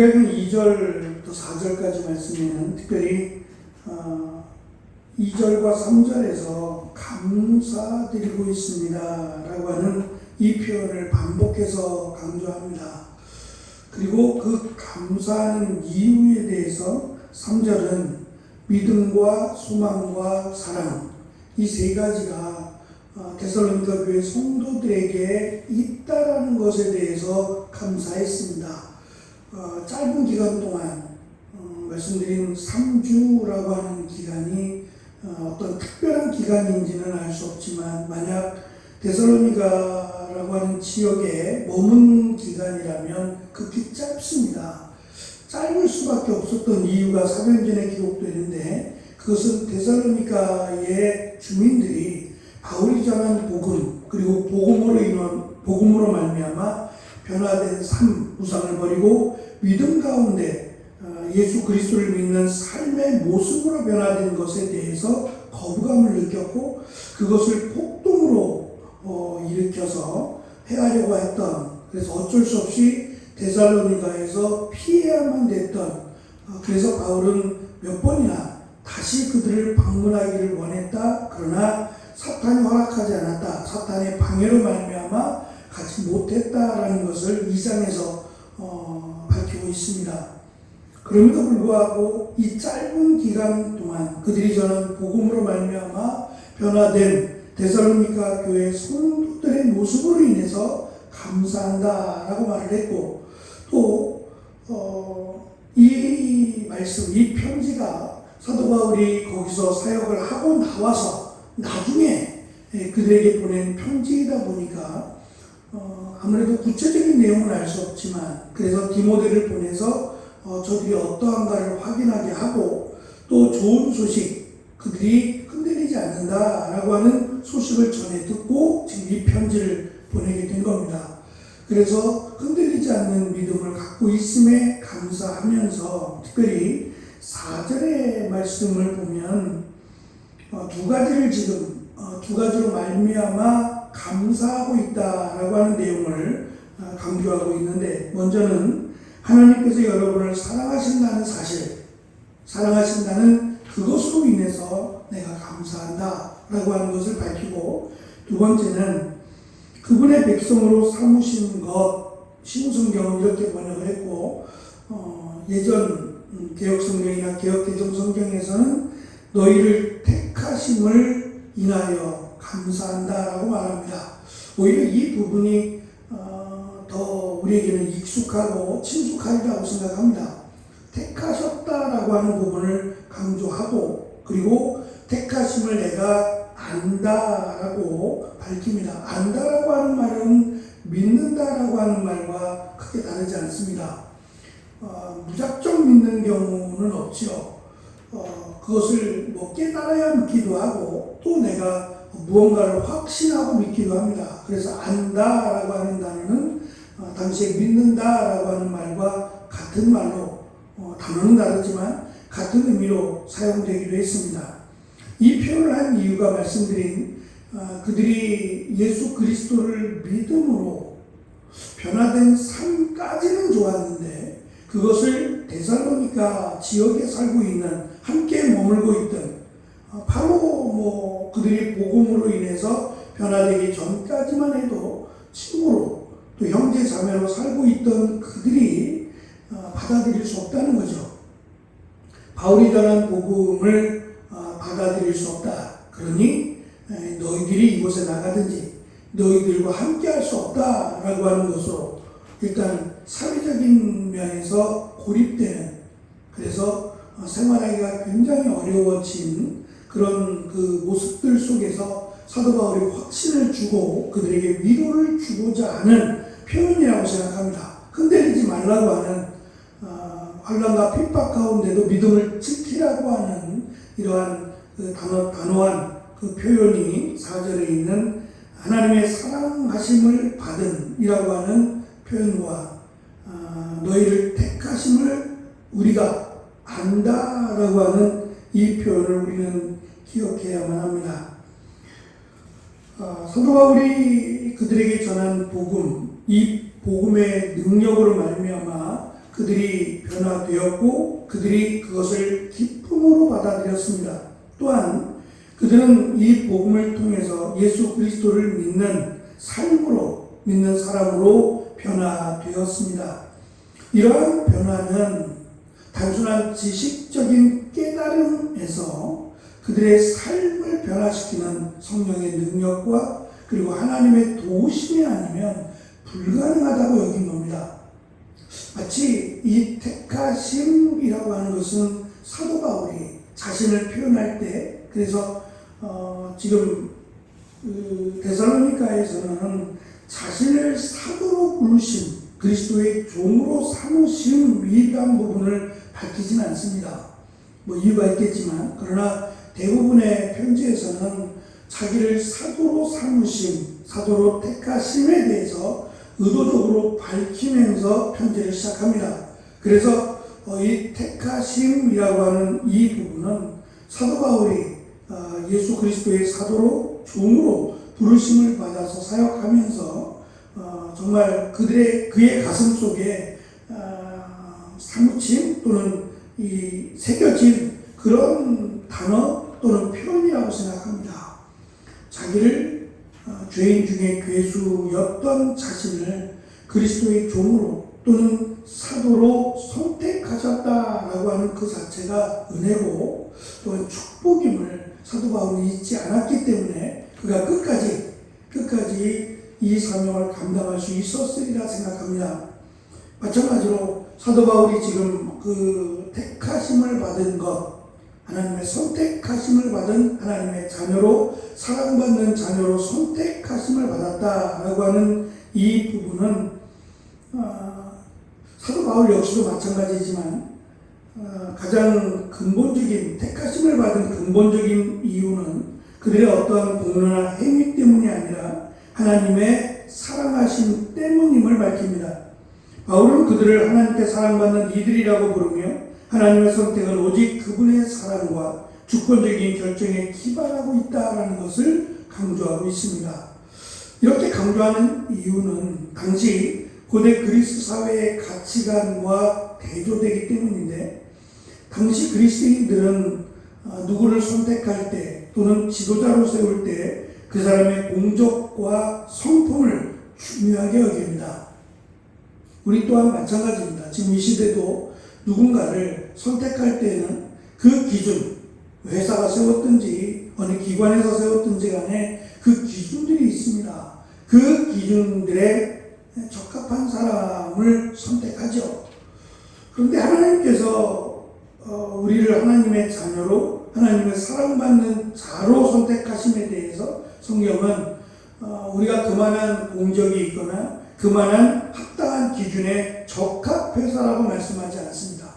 우리가 읽은 2절부터 4절까지 말씀에는 특별히 2절과 3절에서 감사드리고 있습니다 라고 하는 이 표현을 반복해서 강조합니다. 그리고 그 감사하는 이유에 대해서 3절은 믿음과 소망과 사랑, 이 세 가지가 데살로니가 교회 성도들에게 있다라는 것에 대해서 감사했습니다. 짧은 기간 동안 말씀드린 3주라고 하는 기간이 어떤 특별한 기간인지는 알 수 없지만, 만약 데살로니가라고 하는 지역에 머문 기간이라면 극히 짧습니다. 짧을 수밖에 없었던 이유가 사도행전에 기록되는데, 그것은 데살로니가의 주민들이 바울이 전한 복음, 그리고 복음으로 말미암아 변화된 삶, 우상을 버리고 믿음 가운데 예수 그리스도를 믿는 삶의 모습으로 변화된 것에 대해서 거부감을 느꼈고, 그것을 폭동으로 일으켜서 해하려고 했던, 그래서 어쩔 수 없이 데살로니가에서 피해야만 됐던, 그래서 바울은 몇 번이나 다시 그들을 방문하기를 원했다. 그러나 사탄이 허락하지 않았다. 사탄의 방해로 말미암아 가지 못했다라는 것을 2장에서 밝히고 있습니다. 그럼에도 불구하고 이 짧은 기간 동안 그들이 전한 복음으로 말미암아 변화된 데살로니가 교회 성도들의 모습으로 인해서 감사한다라고 말을 했고, 또 이 말씀, 이 편지가 사도 바울이 거기서 사역을 하고 나와서 나중에 그들에게 보낸 편지이다 보니까 아무래도 구체적인 내용은 알 수 없지만, 그래서 디모데를 보내서 저들이 어떠한가를 확인하게 하고, 또 좋은 소식, 그들이 흔들리지 않는다라고 하는 소식을 전해 듣고 지금 이 편지를 보내게 된 겁니다. 그래서 흔들리지 않는 믿음을 갖고 있음에 감사하면서, 특별히 4절의 말씀을 보면 두 가지로 말미암아 감사하고 있다라고 하는 내용을 강조하고 있는데, 먼저는 하나님께서 여러분을 사랑하신다는 사실, 사랑하신다는 그것으로 인해서 내가 감사한다라고 하는 것을 밝히고, 두 번째는 그분의 백성으로 삼으신 것, 신성경은 이렇게 번역을 했고, 예전 개혁성경이나 개혁개정성경에서는 너희를 택하심을 인하여 감사한다라고 말합니다. 오히려 이 부분이 더 우리에게는 익숙하고 친숙하리라고 생각합니다. 택하셨다라고 하는 부분을 강조하고, 그리고 택하심을 내가 안다라고 밝힙니다. 안다라고 하는 말은 믿는다라고 하는 말과 크게 다르지 않습니다. 무작정 믿는 경우는 없죠. 그것을 깨달아야 믿기도 하고, 또 내가 무언가를 확신하고 믿기도 합니다. 그래서 안다라고 하는 단어는 당시에 믿는다라고 하는 말과 같은 말로, 단어는 다르지만 같은 의미로 사용되기도 했습니다. 이 표현을 한 이유가 말씀드린 그들이 예수 그리스도를 믿음으로 변화된 삶까지는 좋았는데, 그것을 데살로니가 지역에 살고 있는, 함께 머물고 있던, 바로 그들이 복음으로 인해서 변화되기 전까지만 해도 친구로, 또 형제 자매로 살고 있던 그들이 받아들일 수 없다는 거죠. 바울이 전한 복음을 받아들일 수 없다. 그러니 너희들이 이곳에 나가든지 너희들과 함께 할 수 없다라고 하는 것으로, 일단 사회적인 면에서 고립되는, 그래서 생활하기가 굉장히 어려워진 그런 그 모습들 속에서 사도 바울이 확신을 주고 그들에게 위로를 주고자 하는 표현이라고 생각합니다. 흔들리지 말라고 하는, 환난과 핍박 가운데도 믿음을 지키라고 하는 이러한 그 단호한 그 표현이 4절에 있는 하나님의 사랑하심을 받은 이라고 하는 표현과 너희를 택하심을 우리가 안다라고 하는 이 표현을 우리는 기억해야만 합니다. 사도 바울이 그들에게 전한 복음, 이 복음의 능력으로 말미암아 그들이 변화되었고 그들이 그것을 기쁨으로 받아들였습니다. 또한 그들은 이 복음을 통해서 예수 그리스도를 믿는 삶으로, 믿는 사람으로 변화되었습니다. 이러한 변화는 단순한 지식적인 깨달음에서 그들의 삶을 변화시키는 성령의 능력과 그리고 하나님의 도우심이 아니면 불가능하다고 여긴 겁니다. 마치 이 택하심이라고 하는 것은 사도 바울이 자신을 표현할 때, 그래서 지금 데살로니가에서는 자신을 사도로 부르심, 그리스도의 종으로 삼으심이라는 부분을 밝히진 않습니다. 뭐 이유가 있겠지만, 그러나 대부분의 편지에서는 자기를 사도로 삼으심, 사도로 택하심에 대해서 의도적으로 밝히면서 편지를 시작합니다. 그래서 이 택하심이라고 하는 이 부분은 사도 바울이 예수 그리스도의 사도로 종으로 부르심을 받아서 사역하면서 정말 그의 가슴 속에 사무침 또는 이 새겨진 그런 단어 또는 표현이라고 생각합니다. 자기를 죄인 중에 괴수였던 자신을 그리스도의 종으로 또는 사도로 선택하셨다라고 하는 그 자체가 은혜고 또한 축복임을 사도 바울이 잊지 않았기 때문에 그가 끝까지 이 사명을 감당할 수 있었으리라 생각합니다. 마찬가지로 사도 바울이 지금 그 택하심을 받은 것, 하나님의 선택하심을 받은 하나님의 자녀로, 사랑받는 자녀로 선택하심을 받았다라고 하는 이 부분은 사도 바울 역시도 마찬가지지만 가장 근본적인, 택하심을 받은 근본적인 이유는 그들의 어떠한 공로나 행위 때문이 아니라 하나님의 사랑하심 때문임을 밝힙니다. 바울은 그들을 하나님께 사랑받는 이들이라고 부르며 하나님의 선택은 오직 그분의 사랑과 주권적인 결정에 기반하고 있다는 것을 강조하고 있습니다. 이렇게 강조하는 이유는 당시 고대 그리스 사회의 가치관과 대조되기 때문인데, 당시 그리스도인들은 누구를 선택할 때 또는 지도자로 세울 때 그 사람의 공적과 성품을 중요하게 여깁니다. 우리 또한 마찬가지입니다. 지금 이 시대도 누군가를 선택할 때는 그 기준, 회사가 세웠든지 어느 기관에서 세웠든지 간에 그 기준들이 있습니다. 그 기준들에 적합한 사람을 선택하죠. 그런데 하나님께서 우리를 하나님의 자녀로, 하나님의 사랑받는 자로 선택하심에 대해서 성경은 우리가 그만한 공적이 있거나 그만한 합당한 기준에 적합해서라고 말씀하지 않습니다.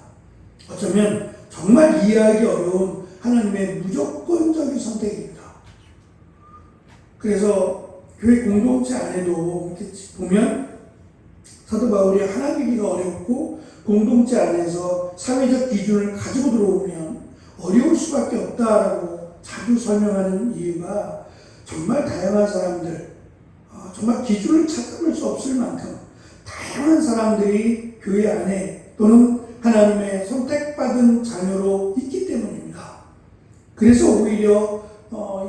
어쩌면 정말 이해하기 어려운 하나님의 무조건적인 선택입니다. 그래서 교회 공동체 안에도 이렇게 보면 사도 바울이 하나 되기가 어렵고 공동체 안에서 사회적 기준을 가지고 들어오면 어려울 수밖에 없다라고 자주 설명하는 이유가 정말 다양한 사람들, 정말 기준을 찾아볼 수 없을 만큼 다양한 사람들이 교회 안에 또는 하나님의 선택받은 자녀로 있기 때문입니다. 그래서 오히려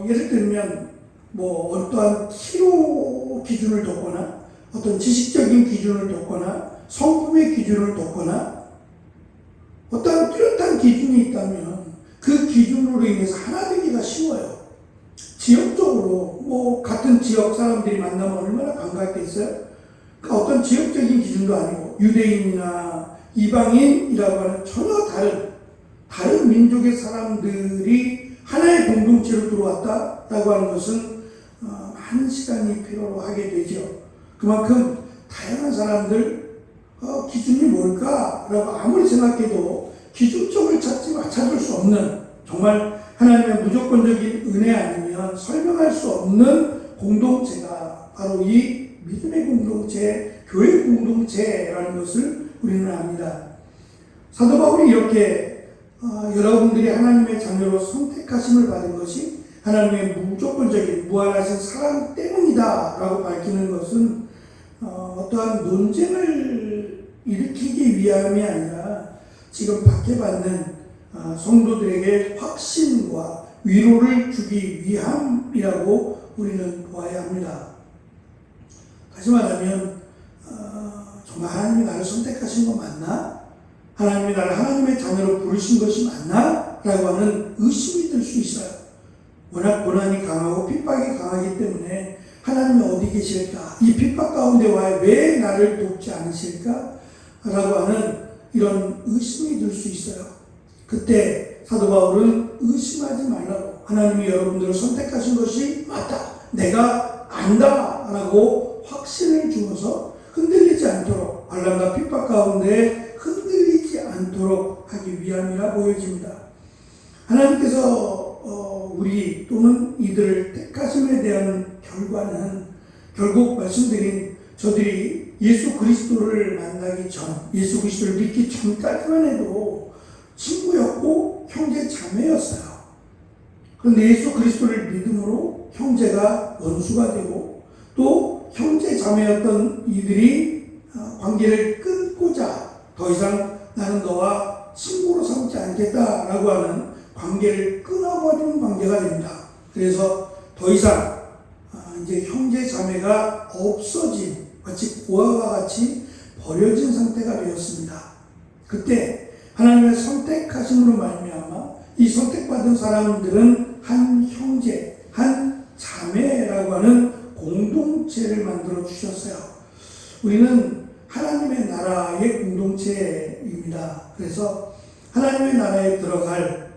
예를 들면 뭐 어떠한 키로 기준을 뒀거나 어떤 지식적인 기준을 뒀거나 성품의 기준을 뒀거나 어떠한 뚜렷한 기준이 있다면 그 기준으로 인해서 하나 되기가 쉬워요. 지역적으로 뭐 같은 지역 사람들이 만나면 얼마나 반갑겠어요? 그러니까 어떤 지역적인 기준도 아니고 유대인이나 이방인이라고 하는 전혀 다른 민족의 사람들이 하나의 공동체로 들어왔다라고 하는 것은 많은 시간이 필요로 하게 되죠. 그만큼 다양한 사람들 기준이 뭘까라고 아무리 생각해도 기준점을 찾을 수 없는, 정말 하나님의 무조건적인 은혜 아니면 설명할 수 없는 공동체가 바로 이 믿음의 공동체, 교회 공동체라는 것을 우리는 압니다. 사도 바울이 이렇게 여러분들이 하나님의 자녀로 선택하심을 받은 것이 하나님의 무조건적인 무한하신 사랑 때문이다 라고 밝히는 것은 어떠한 논쟁을 일으키기 위함이 아니라 지금 받게 받는 성도들에게 확신과 위로를 주기 위함이라고 우리는 보아야 합니다. 다시 말하면 정말 하나님이 나를 선택하신 거 맞나? 하나님이 나를 하나님의 자녀로 부르신 것이 맞나? 라고 하는 의심이 들 수 있어요. 워낙 고난이 강하고 핍박이 강하기 때문에 하나님이 어디 계실까? 이 핍박 가운데 왜 나를 돕지 않으실까? 라고 하는 이런 의심이 들 수 있어요. 그때 사도 바울은 의심하지 말라고, 하나님이 여러분들을 선택하신 것이 맞다, 내가 안다 라고 확신을 주어서 흔들리지 않도록, 환난과 핍박 가운데 흔들리지 않도록 하기 위함이라 보여집니다. 하나님께서 우리 또는 이들을 택하심에 대한 결과는 결국 말씀드린 저들이 예수 그리스도를 만나기 전, 예수 그리스도를 믿기 전까지만 해도 친구였고 형제 자매였어요. 그런데 예수 그리스도를 믿음으로 형제가 원수가 되고, 또 형제 자매였던 이들이 관계를 끊고자 더 이상 나는 너와 친구로 삼지 않겠다라고 하는 관계를 끊어버리는 관계가 됩니다. 그래서 더 이상 이제 형제 자매가 없어진, 마치 고아와 같이 버려진 상태가 되었습니다. 그때 하나님의 선택하심으로 말미암아 이 선택받은 사람들은 한 형제, 한 자매라고 하는 공동체를 만들어 주셨어요. 우리는 하나님의 나라의 공동체입니다. 그래서 하나님의 나라에 들어갈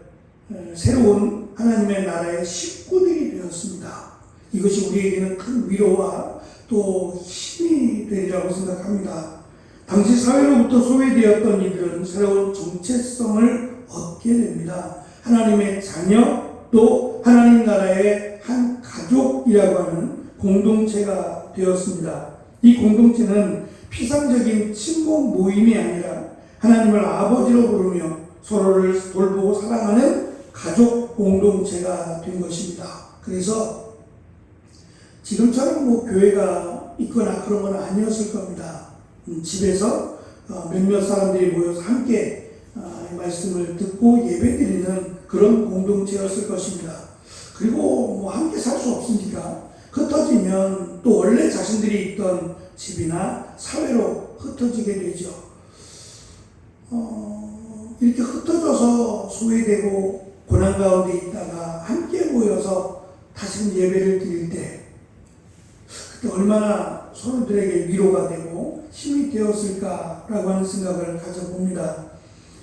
새로운 하나님의 나라의 식구들이 되었습니다. 이것이 우리에게는 큰 위로와 또 힘이 되리라고 생각합니다. 당시 사회로부터 소외되었던 이들은 새로운 정체성을 얻게 됩니다. 하나님의 자녀, 또 하나님 나라의 한 가족이라고 하는 공동체가 되었습니다. 이 공동체는 피상적인 친목 모임이 아니라 하나님을 아버지로 부르며 서로를 돌보고 사랑하는 가족 공동체가 된 것입니다. 그래서 지금처럼 교회가 있거나 그런 건 아니었을 겁니다. 집에서 몇몇 사람들이 모여서 함께 말씀을 듣고 예배드리는 그런 공동체였을 것입니다. 그리고 함께 살 수 없으니까 흩어지면 또 원래 자신들이 있던 집이나 사회로 흩어지게 되죠. 이렇게 흩어져서 소외되고 고난 가운데 있다가 함께 모여서 다시 예배를 드릴 때 그때 얼마나 서로들에게 위로가 되고 힘이 되었을까라고 하는 생각을 가져봅니다.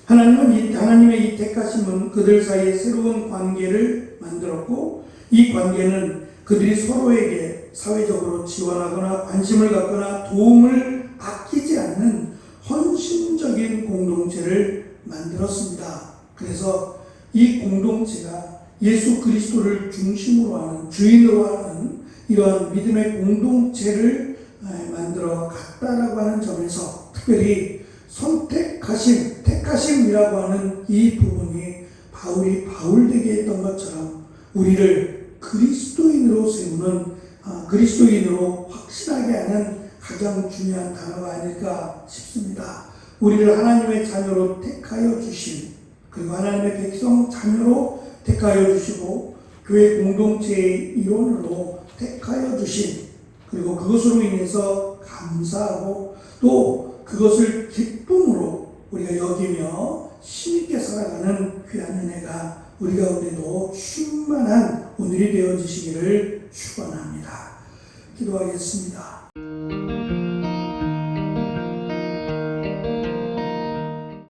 하나님의 이 택하심은 그들 사이에 새로운 관계를 만들었고, 이 관계는 그들이 서로에게 사회적으로 지원하거나 관심을 갖거나 도움을 아끼지 않는 헌신적인 공동체를 만들었습니다. 그래서 이 공동체가 예수 그리스도를 중심으로 하는, 주인으로 하는 이러한 믿음의 공동체를 만들어 갔다라고 하는 점에서 특별히 택하심이라고 하는 이 부분이 바울이 바울되게 했던 것처럼 우리를 그리스도인으로 세우는, 그리스도인으로 확신하게 하는 가장 중요한 단어가 아닐까 싶습니다. 우리를 하나님의 자녀로 택하여 주신, 그리고 하나님의 백성 자녀로 택하여 주시고 교회 공동체의 일원으로 택하여 주신, 그리고 그것으로 인해서 감사하고 또 그것을 기쁨으로 우리가 여기며 힘있게 살아가는 귀한 은혜가 우리 가운데도 충만한 오늘이 되어지시기를 축원합니다. 기도하겠습니다.